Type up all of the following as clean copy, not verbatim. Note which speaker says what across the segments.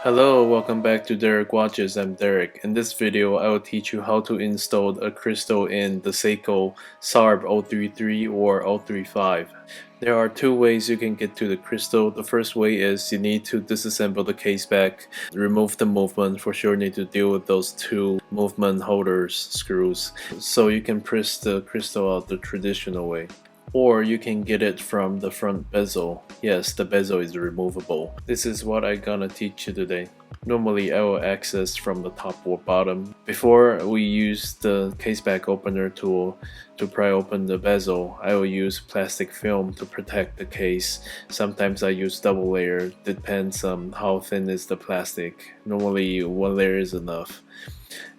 Speaker 1: Hello, welcome back to Darak Watches. I'm Derek. In this video, I will teach you how to install a crystal in the Seiko SARB033 or 035. There are two ways you can get to the crystal. The first way is you need to disassemble the case back, remove the movement. For sure need to deal with those two movement holders screws so you can press the crystal out the traditional way. Or you can get it from the front bezel. Yes, the bezel is removable. This is what I'm gonna teach you today. Normally I will access from the top or bottom. Before we use the case back opener tool to pry open the bezel, I will use plastic film to protect the case. Sometimes I use double layer, depends on how thin is the plastic. Normally one layer is enough.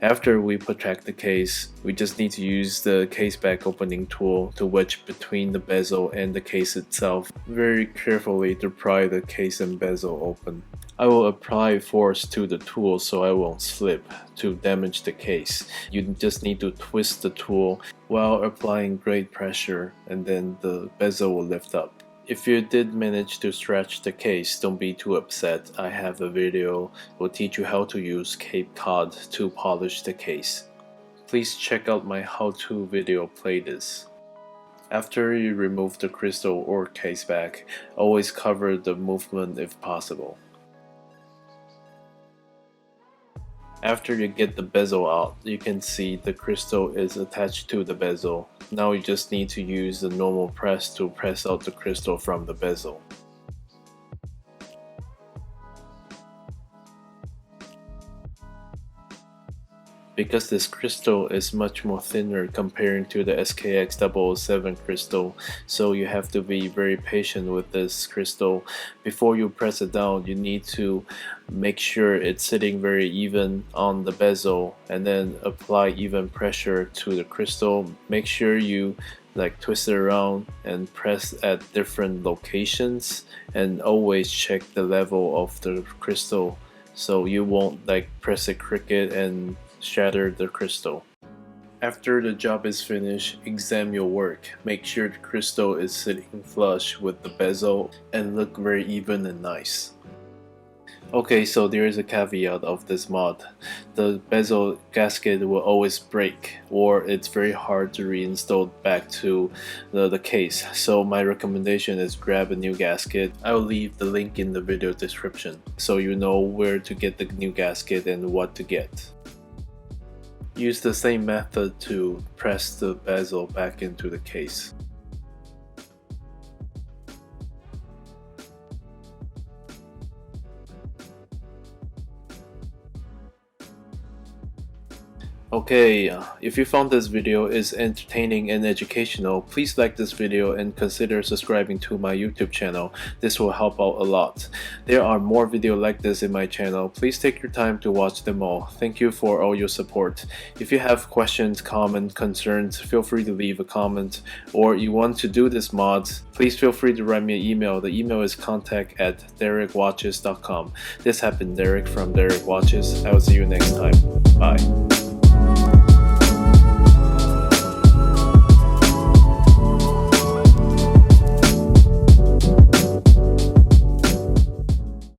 Speaker 1: After we protect the case, we just need to use the case back opening tool to wedge between the bezel and the case itself very carefully to pry the case and bezel open. I will apply force to the tool so I won't slip to damage the case. You just need to twist the tool while applying great pressure and then the bezel will lift up. If you did manage to stretch the case, don't be too upset. I have a video will teach you how to use CapeCod to polish the case. Please check out my how-to video playlist. After you remove the crystal or case back, always cover the movement if possible. After you get the bezel out, you can see the crystal is attached to the bezel. Now you just need to use the normal press to press out the crystal from the bezel. Because this crystal is much more thinner comparing to the SKX 007 crystal, so you have to be very patient with this crystal. Before you press it down, you need to make sure it's sitting very even on the bezel and then apply even pressure to the crystal. Make sure you twist it around and press at different locations, and always check the level of the crystal so you won't press it crooked and shatter the crystal. After the job is finished, examine your work. Make sure the crystal is sitting flush with the bezel and look very even and nice. Okay, so there is a caveat of this mod. The bezel gasket will always break, or it's very hard to reinstall back to the case. So my recommendation is grab a new gasket. I will leave the link in the video description so you know where to get the new gasket and what to get. Use the same method to press the bezel back into the case. Okay, if you found this video is entertaining and educational, please like this video and consider subscribing to my YouTube channel. This will help out a lot. There are more videos like this in my channel. Please take your time to watch them all. Thank you for all your support. If you have questions, comments, concerns, feel free to leave a comment. Or you want to do this mod, please feel free to write me an email. The email is contact@darakwatches.com. This has been Derek from Darak Watches. I will see you next time. Bye.